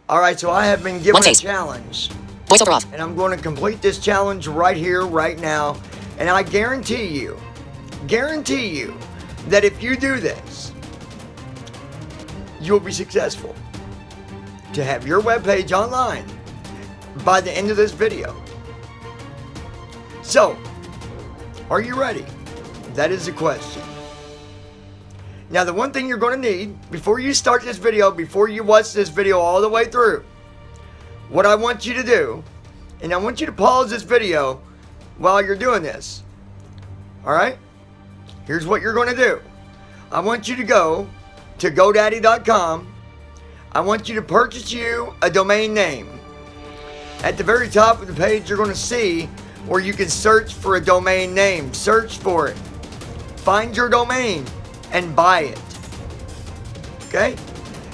Alright, so I have been given a challenge. Voiceover off. And I'm going to complete this challenge right here, right now. And I guarantee you, that if you do this, you'll be successful to have your webpage online by the end of this video. So, are you ready? That is the question. Now, the one thing you're going to need before you start this video, before you watch this video all the way through, what I want you to do, and I want you to pause this video while you're doing this. Alright? Here's what you're going to do. I want you to go to GoDaddy.com. I want you to purchase you a domain name. At the very top of the page, you're going to see where you can search for a domain name. Search for it. Find your domain and buy it. Okay?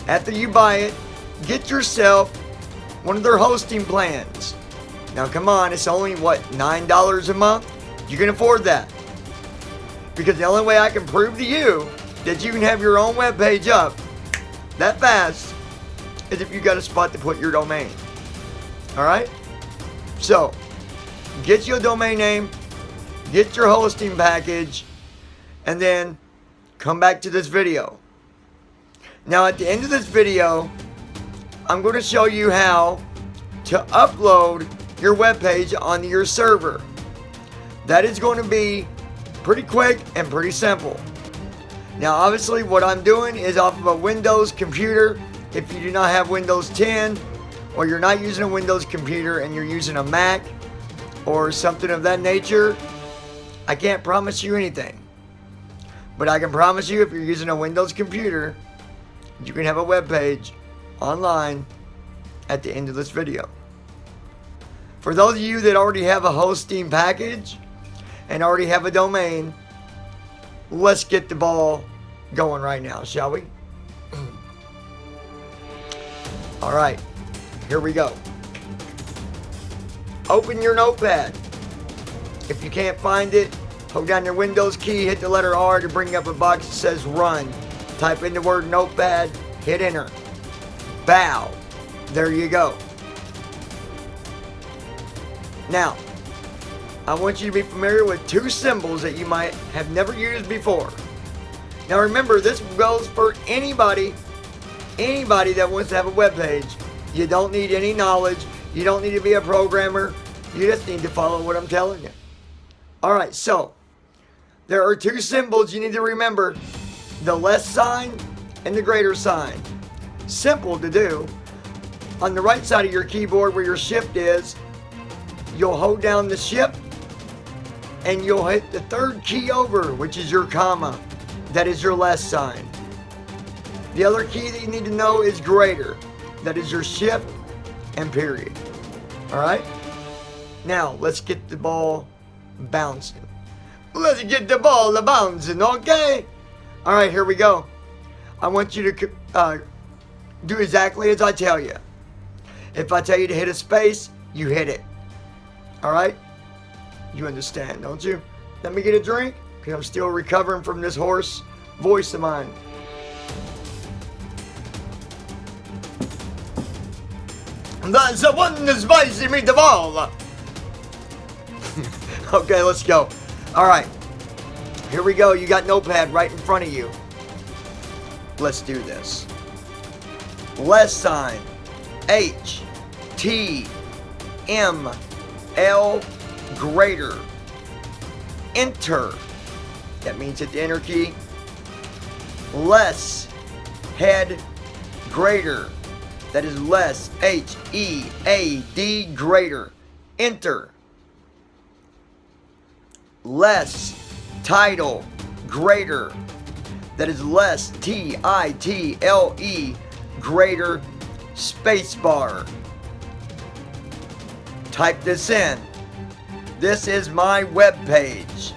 After you buy it, get yourself one of their hosting plans. Now come on, it's only what, $9 a month? You can afford that. Because the only way I can prove to you that you can have your own webpage up that fast is if you got a spot to put your domain. Alright? So, get your domain name, get your hosting package, and then come back to this video. Now at the end of this video, I'm going to show you how to upload your webpage onto your server. That is going to be pretty quick and pretty simple. Now obviously what I'm doing is off of a Windows computer. If you do not have Windows 10 or you're not using a Windows computer and you're using a Mac or something of that nature, I can't promise you anything. But I can promise you if you're using a Windows computer, you can have a web page online at the end of this video. For those of you that already have a hosting package and already have a domain, let's get the ball going right now, shall we? Alright, here we go. Open your notepad. If you can't find it, hold down your Windows key, hit the letter R to bring up a box that says run. Type in the word notepad, hit enter. Bow. There you go. Now, I want you to be familiar with two symbols that you might have never used before. Now remember, this goes for anybody that wants to have a web page. You don't need any knowledge. You don't need to be a programmer. You just need to follow what I'm telling you. Alright, so there are two symbols you need to remember. The less sign and the greater sign. Simple to do. On the right side of your keyboard where your shift is, you'll hold down the shift and you'll hit the third key over, which is your comma. That is your less sign. The other key that you need to know is greater. That is your shift and period. Alright? Now, let's get the ball bouncing. Let's get the ball bouncing, okay? Alright, here we go. I want you to do exactly as I tell you. If I tell you to hit a space, you hit it. Alright? You understand, don't you? Let me get a drink, because I'm still recovering from this hoarse voice of mine. That's the one that's spicy meatball. Okay, let's go. Alright. Here we go. You got notepad right in front of you. Let's do this. Less sign. H. T. M. L. Greater. Enter. That means hit the enter key. Less. Head. Greater. That is less. H-E-A-D. Greater. Enter. Less. Title. Greater. That is less. T-I-T-L-E. Greater. Spacebar. Type this in. This is my web page.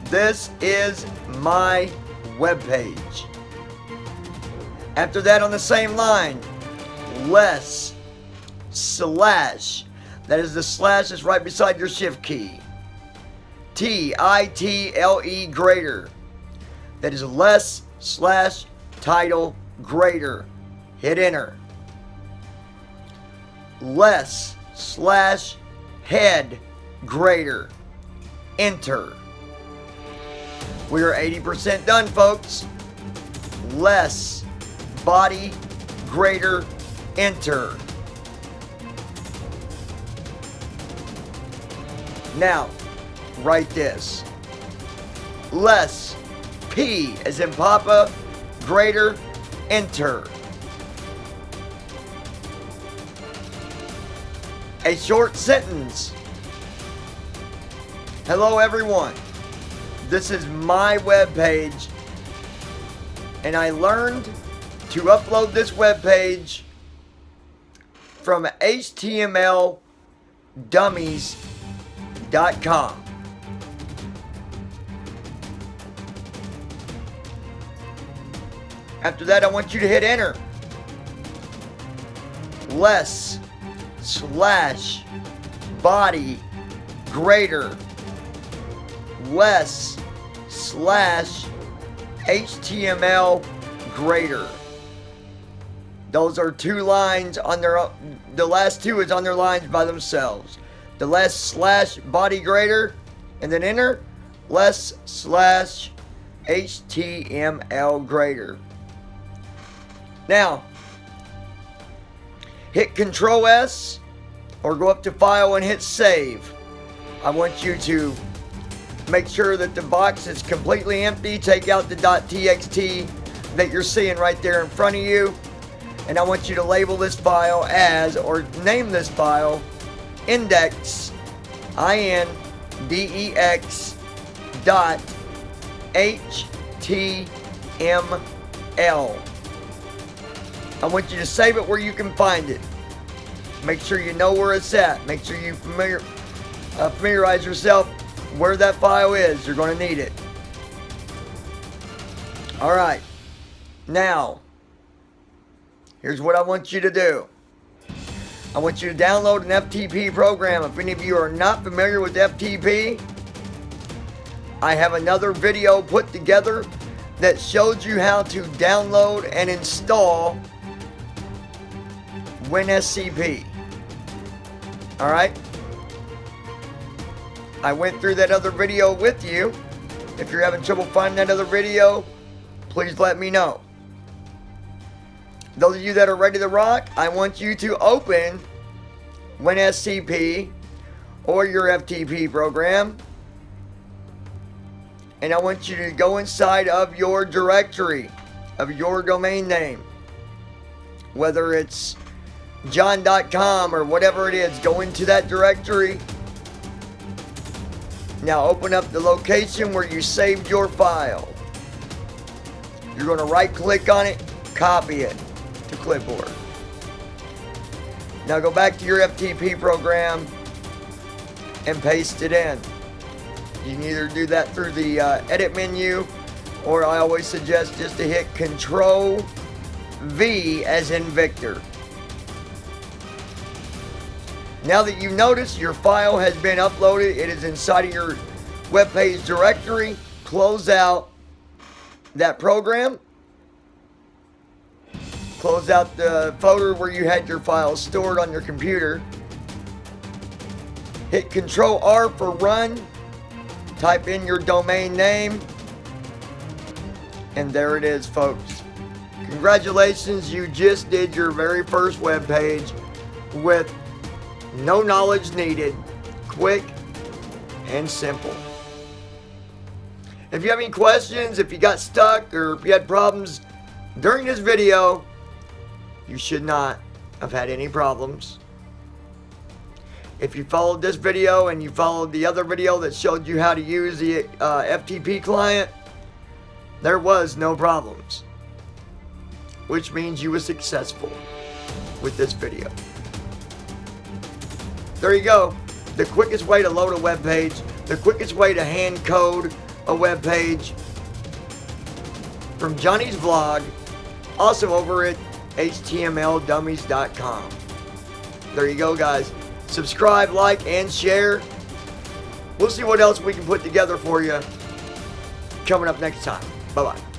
This is my web page. After that, on the same line, less slash. That is the slash that's right beside your shift key. T-I-T-L-E greater. That is less slash title greater. Hit enter. less slash head greater. Enter. We are 80% done, folks. Less body greater. Enter. Now, write this. Less P as in Papa greater. Enter. A short sentence. Hello everyone. This is my web page, and I learned to upload this web page from HTML dummies.com. After that, I want you to hit enter. Less slash body greater. Less slash HTML greater. Those are two lines on their own. The last two is on their lines by themselves. The less slash body greater, and then enter. Less slash HTML greater. Now, hit Control S or go up to File and hit Save. I want you to make sure that the box is completely empty. Take out the .txt that you're seeing right there in front of you. And I want you to label this file as, or name this file, index, INDEX .html. I want you to save it where you can find it. Make sure you know where it's at. Make sure you familiarize yourself where that file is. You're going to need it. Alright. Now, here's what I want you to do. I want you to download an FTP program. If any of you are not familiar with FTP, I have another video put together that shows you how to download and install WinSCP. Alright? I went through that other video with you. If you're having trouble finding that other video, please let me know. Those of you that are ready to rock, I want you to open WinSCP or your FTP program. And I want you to go inside of your directory of your domain name. Whether it's john.com or whatever it is, go into that directory. Now open up the location where you saved your file. You're going to right click on it, copy it to clipboard. Now go back to your FTP program and paste it in. You can either do that through the edit menu, or I always suggest just to hit Control V as in Victor. Now that you've noticed your file has been uploaded, it is inside of your web page directory. Close out that program. Close out the folder where you had your files stored on your computer. Hit Control R for run. Type in your domain name. And there it is, folks. Congratulations, you just did your very first web page with no knowledge needed, quick and simple. If you have any questions, if you got stuck, or if you had problems during this video, you should not have had any problems. If you followed this video and you followed the other video that showed you how to use the FTP client, there was no problems, which means you were successful with this video. There you go. The quickest way to load a web page, the quickest way to hand code a web page from Johnny's vlog, also over at htmldummies.com. There you go, guys. Subscribe, like, and share. We'll see what else we can put together for you coming up next time. Bye-bye.